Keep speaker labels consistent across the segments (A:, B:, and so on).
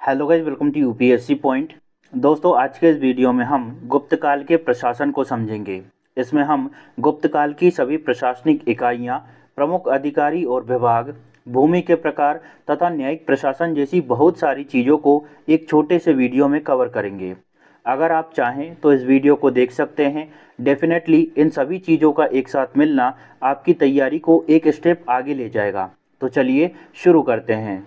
A: Hello guys, welcome to UPSC point. दोस्तों, आज के इस वीडियो में हम गुप्त काल के प्रशासन को समझेंगे। इसमें हम गुप्त काल की सभी प्रशासनिक इकाइयां, प्रमुख अधिकारी और विभाग, भूमि के प्रकार तथा न्यायिक प्रशासन जैसी बहुत सारी चीज़ों को एक छोटे से वीडियो में कवर करेंगे। अगर आप चाहें तो इस वीडियो को देख सकते हैं। डेफिनेटली इन सभी चीज़ों का एक साथ मिलना आपकी तैयारी को एक स्टेप आगे ले जाएगा। तो चलिए शुरू करते हैं।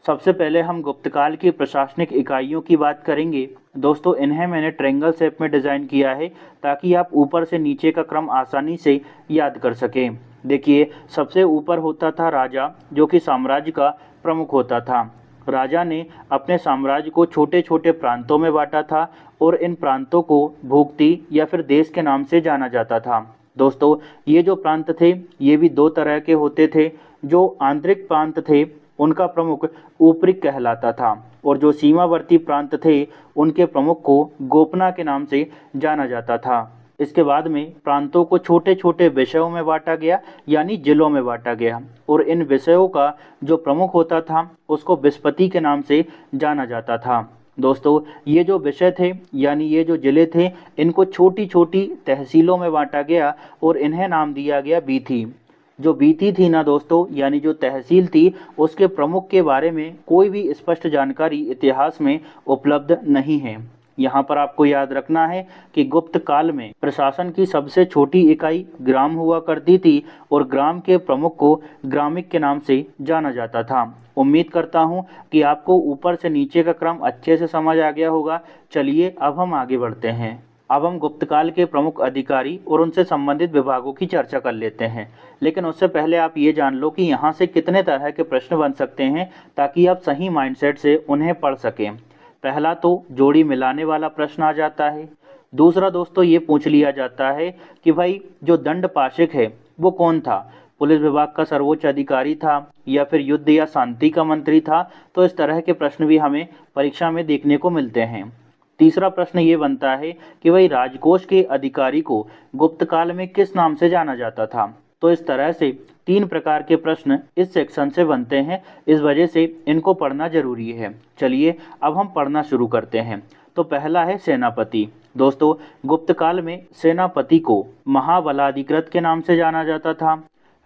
A: सबसे पहले हम गुप्तकाल की प्रशासनिक इकाइयों की बात करेंगे। दोस्तों, इन्हें मैंने ट्रायंगल शेप में डिज़ाइन किया है ताकि आप ऊपर से नीचे का क्रम आसानी से याद कर सकें। देखिए, सबसे ऊपर होता था राजा, जो कि साम्राज्य का प्रमुख होता था। राजा ने अपने साम्राज्य को छोटे छोटे प्रांतों में बांटा था और इन प्रांतों को भुक्ति या फिर देश के नाम से जाना जाता था। दोस्तों, ये जो प्रांत थे ये भी दो तरह के होते थे। जो आंतरिक प्रांत थे उनका प्रमुख ऊपरिक कहलाता था और जो सीमावर्ती प्रांत थे उनके प्रमुख को गोपना के नाम से जाना जाता था। इसके बाद में प्रांतों को छोटे छोटे विषयों में बांटा गया, यानी जिलों में बांटा गया, और इन विषयों का जो प्रमुख होता था उसको विस्पति के नाम से जाना जाता था। दोस्तों, ये जो विषय थे यानी ये जो जिले थे, इनको छोटी छोटी तहसीलों में बांटा गया और इन्हें नाम दिया गया बीथी। जो बीथी थी ना दोस्तों, यानी जो तहसील थी, उसके प्रमुख के बारे में कोई भी स्पष्ट जानकारी इतिहास में उपलब्ध नहीं है। यहाँ पर आपको याद रखना है कि गुप्त काल में प्रशासन की सबसे छोटी इकाई ग्राम हुआ करती थी और ग्राम के प्रमुख को ग्रामिक के नाम से जाना जाता था। उम्मीद करता हूँ कि आपको ऊपर से नीचे का क्रम अच्छे से समझ आ गया होगा। चलिए अब हम आगे बढ़ते हैं। अब हम गुप्तकाल के प्रमुख अधिकारी और उनसे संबंधित विभागों की चर्चा कर लेते हैं। लेकिन उससे पहले आप ये जान लो कि यहाँ से कितने तरह के प्रश्न बन सकते हैं ताकि आप सही माइंडसेट से उन्हें पढ़ सकें। पहला तो जोड़ी मिलाने वाला प्रश्न आ जाता है। दूसरा दोस्तों, ये पूछ लिया जाता है कि भाई जो दंड पाशक है वो कौन था, पुलिस विभाग का सर्वोच्च अधिकारी था या फिर युद्ध या शांति का मंत्री था। तो इस तरह के प्रश्न भी हमें परीक्षा में देखने को मिलते हैं। तीसरा प्रश्न ये बनता है कि भाई राजकोष के अधिकारी को गुप्त काल में किस नाम से जाना जाता था। तो इस तरह से तीन प्रकार के प्रश्न इस सेक्शन से बनते हैं। इस वजह से इनको पढ़ना जरूरी है। चलिए अब हम पढ़ना शुरू करते हैं। तो पहला है सेनापति। दोस्तों, गुप्त काल में सेनापति को महाबलाधिकृत के नाम से जाना जाता था।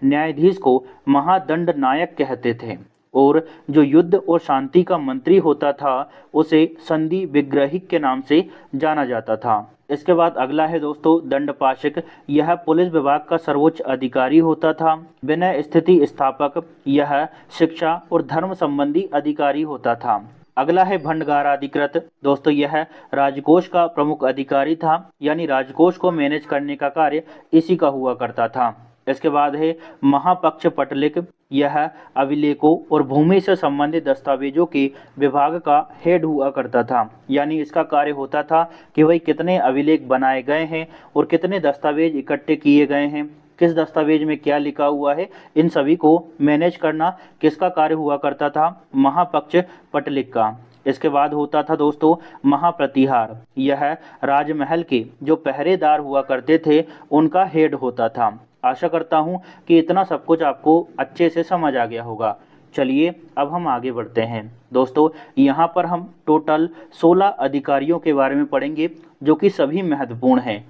A: न्यायाधीश को महादंड नायक कहते थे और जो युद्ध और शांति का मंत्री होता था उसे संधि विग्रहिक के नाम से जाना जाता था। इसके बाद अगला है दोस्तों दंडपाशक। यह पुलिस विभाग का सर्वोच्च अधिकारी होता था। विनय स्थिति स्थापक यह शिक्षा और धर्म संबंधी अधिकारी होता था। अगला है भंडागाराधिकृत। दोस्तों, यह राजकोष का प्रमुख अधिकारी था, यानी राजकोष को मैनेज करने का कार्य इसी का हुआ करता था। इसके बाद है महापक्ष पटलिक। यह अभिलेखों और भूमि से संबंधित दस्तावेजों के विभाग का हेड हुआ करता था, यानी इसका कार्य होता था कि भाई कितने अभिलेख बनाए गए हैं और कितने दस्तावेज इकट्ठे किए गए हैं, किस दस्तावेज में क्या लिखा हुआ है, इन सभी को मैनेज करना किसका कार्य हुआ करता था, महापक्ष पटलिक का। इसके बाद होता था दोस्तों महाप्रतिहार। यह राजमहल के जो पहरेदार हुआ करते थे उनका हेड होता था। आशा करता हूं कि इतना सब कुछ आपको अच्छे से समझ आ गया होगा। चलिए अब हम आगे बढ़ते हैं। दोस्तों, यहाँ पर हम टोटल 16 अधिकारियों के बारे में पढ़ेंगे जो कि सभी महत्वपूर्ण हैं।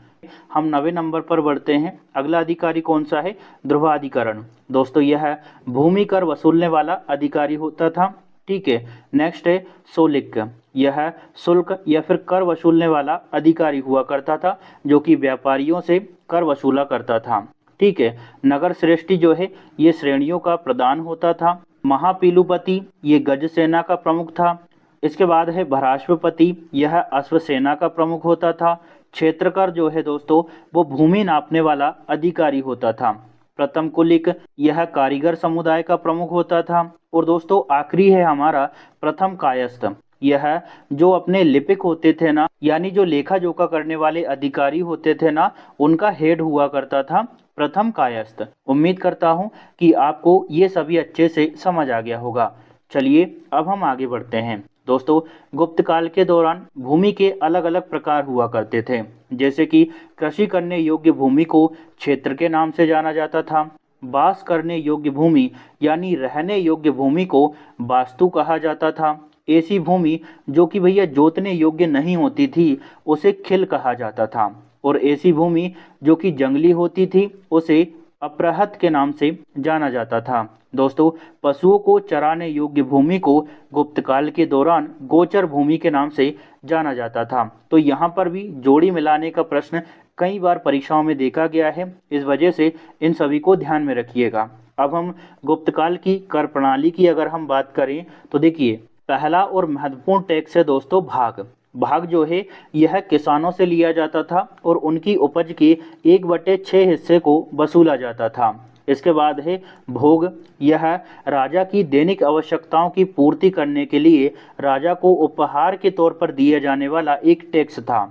A: हम 9वें नंबर पर बढ़ते हैं। अगला अधिकारी कौन सा है? ध्रुवाधिकरण। दोस्तों, यह भूमि कर वसूलने वाला अधिकारी होता था। ठीक है। नेक्स्ट है सोलिक। यह शुल्क या फिर कर वसूलने वाला अधिकारी हुआ करता था जो कि व्यापारियों से कर वसूला करता था। ठीक है। नगर श्रेष्ठी जो है ये श्रेणियों का प्रदान होता था। महापीलुपति ये गज सेना का प्रमुख था। इसके बाद है भराश्वपति। यह अश्व सेना का प्रमुख होता था। क्षेत्रकर जो है दोस्तों वो भूमि नापने वाला अधिकारी होता था। प्रथम कुलिक यह कारीगर समुदाय का प्रमुख होता था। और दोस्तों आखिरी है हमारा प्रथम कायस्थ। यह जो अपने लिपिक होते थे ना, यानी जो लेखा जोखा करने वाले अधिकारी होते थे ना, उनका हेड हुआ करता था प्रथम कायस्थ। उम्मीद करता हूं कि आपको ये सभी अच्छे से समझ आ गया होगा। चलिए अब हम आगे बढ़ते हैं। दोस्तों, गुप्त काल के दौरान भूमि के अलग अलग प्रकार हुआ करते थे, जैसे कि कृषि करने योग्य भूमि को क्षेत्र के नाम से जाना जाता था। वास करने योग्य भूमि यानी रहने योग्य भूमि को वास्तु कहा जाता था। ऐसी भूमि जो कि भैया जोतने योग्य नहीं होती थी उसे खिल कहा जाता था, और ऐसी भूमि जो कि जंगली होती थी उसे अपरहत के नाम से जाना जाता था। दोस्तों, पशुओं को चराने योग्य भूमि को गुप्तकाल के दौरान गोचर भूमि के नाम से जाना जाता था। तो यहाँ पर भी जोड़ी मिलाने का प्रश्न कई बार परीक्षाओं में देखा गया है, इस वजह से इन सभी को ध्यान में रखिएगा। अब हम गुप्तकाल की कर प्रणाली की अगर हम बात करें तो देखिए, पहला और महत्वपूर्ण टैक्स है दोस्तों भाग। भाग जो है यह किसानों से लिया जाता था और उनकी उपज के 1/6 हिस्से को वसूला जाता था। इसके बाद है भोग। यह राजा की दैनिक आवश्यकताओं की पूर्ति करने के लिए राजा को उपहार के तौर पर दिया जाने वाला एक टैक्स था।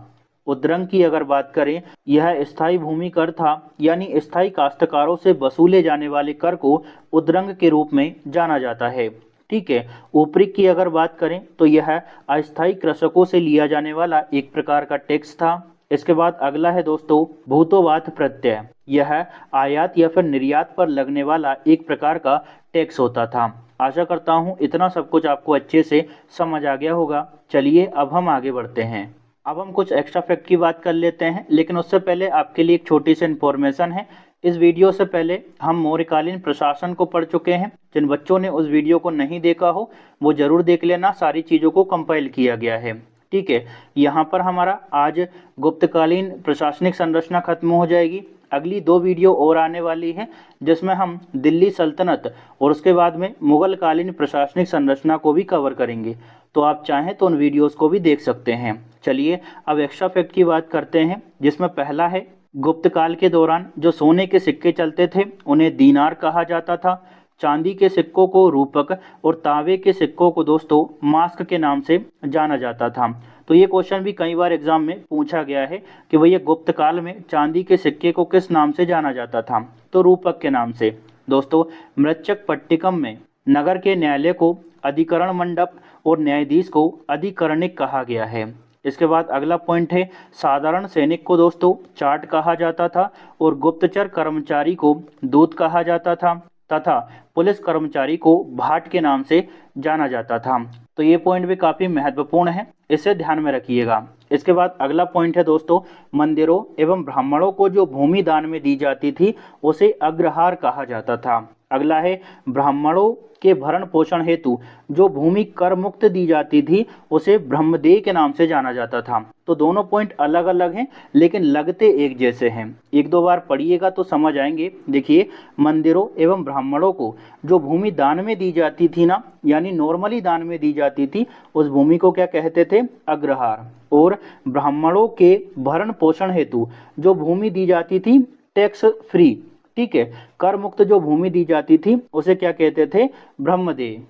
A: उद्रंग की अगर बात करें, यह स्थायी भूमि कर था, यानी स्थायी काश्तकारों से वसूले जाने वाले कर को उद्रंग के रूप में जाना जाता है। ठीक है। ऊपरिक की अगर बात करें तो यह अस्थायी कृषकों से लिया जाने वाला एक प्रकार का टैक्स था। इसके बाद अगला है दोस्तों भूतोवात प्रत्यय। यह आयात या फिर निर्यात पर लगने वाला एक प्रकार का टैक्स होता था। आशा करता हूँ इतना सब कुछ आपको अच्छे से समझ आ गया होगा। चलिए अब हम आगे बढ़ते हैं। अब हम कुछ एक्स्ट्रा फैक्ट की बात कर लेते हैं, लेकिन उससे पहले आपके लिए एक छोटी सी इन्फॉर्मेशन है। इस वीडियो से पहले हम मौर्यकालीन प्रशासन को पढ़ चुके हैं। जिन बच्चों ने उस वीडियो को नहीं देखा हो वो जरूर देख लेना, सारी चीज़ों को कंपाइल किया गया है। ठीक है। यहाँ पर हमारा आज गुप्तकालीन प्रशासनिक संरचना खत्म हो जाएगी। अगली 2 वीडियो और आने वाली है जिसमें हम दिल्ली सल्तनत और उसके बाद में मुगल कालीन प्रशासनिक संरचना को भी कवर करेंगे, तो आप चाहें तो उन वीडियोस को भी देख सकते हैं। चलिए अब एक्स्ट्रा फैक्ट की बात करते हैं, जिसमें पहला है गुप्त काल के दौरान जो सोने के सिक्के चलते थे उन्हें दीनार कहा जाता था। चांदी के सिक्कों को रूपक और तांबे के सिक्कों को दोस्तों मास्क के नाम से जाना जाता था। तो ये क्वेश्चन भी कई बार एग्जाम में पूछा गया है कि भैया गुप्त काल में चांदी के सिक्के को किस नाम से जाना जाता था, तो रूपक के नाम से। दोस्तों, मृच्छक पट्टिकम में नगर के न्यायालय को अधिकरण मंडप और न्यायाधीश को अधिकरणिक कहा गया है। इसके बाद अगला पॉइंट है साधारण सैनिक को दोस्तों चाट कहा जाता था और गुप्तचर कर्मचारी को दूत कहा जाता था तथा पुलिस कर्मचारी को भाट के नाम से जाना जाता था। तो ये पॉइंट भी काफ़ी महत्वपूर्ण है, इसे ध्यान में रखिएगा। इसके बाद अगला पॉइंट है दोस्तों मंदिरों एवं ब्राह्मणों को जो भूमि दान में दी जाती थी उसे अग्रहार कहा जाता था। अगला है ब्राह्मणों के भरण पोषण हेतु जो भूमि कर मुक्त दी जाती थी उसे ब्रह्मदेय के नाम से जाना जाता था। तो दोनों पॉइंट अलग अलग हैं लेकिन लगते एक जैसे हैं। 1-2 बार पढ़िएगा तो समझ आएंगे। देखिए, मंदिरों एवं ब्राह्मणों को जो भूमि दान में दी जाती थी ना, यानी नॉर्मली दान में दी जाती थी, उस भूमि को क्या कहते थे? अग्रहार। और ब्राह्मणों के भरण पोषण हेतु जो भूमि दी जाती थी टैक्स फ्री, ठीक है, कर मुक्त जो भूमि दी जाती थी उसे क्या कहते थे? ब्रह्मदेय।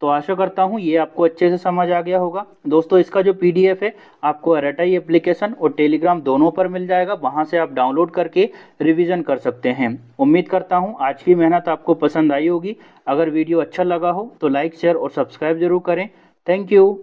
A: तो आशा करता हूँ ये आपको अच्छे से समझ आ गया होगा। दोस्तों, इसका जो PDF है आपको RTI एप्लीकेशन और टेलीग्राम दोनों पर मिल जाएगा, वहाँ से आप डाउनलोड करके रिवीजन कर सकते हैं। उम्मीद करता हूँ आज की मेहनत आपको पसंद आई होगी। अगर वीडियो अच्छा लगा हो तो लाइक, शेयर और सब्सक्राइब जरूर करें। Thank you.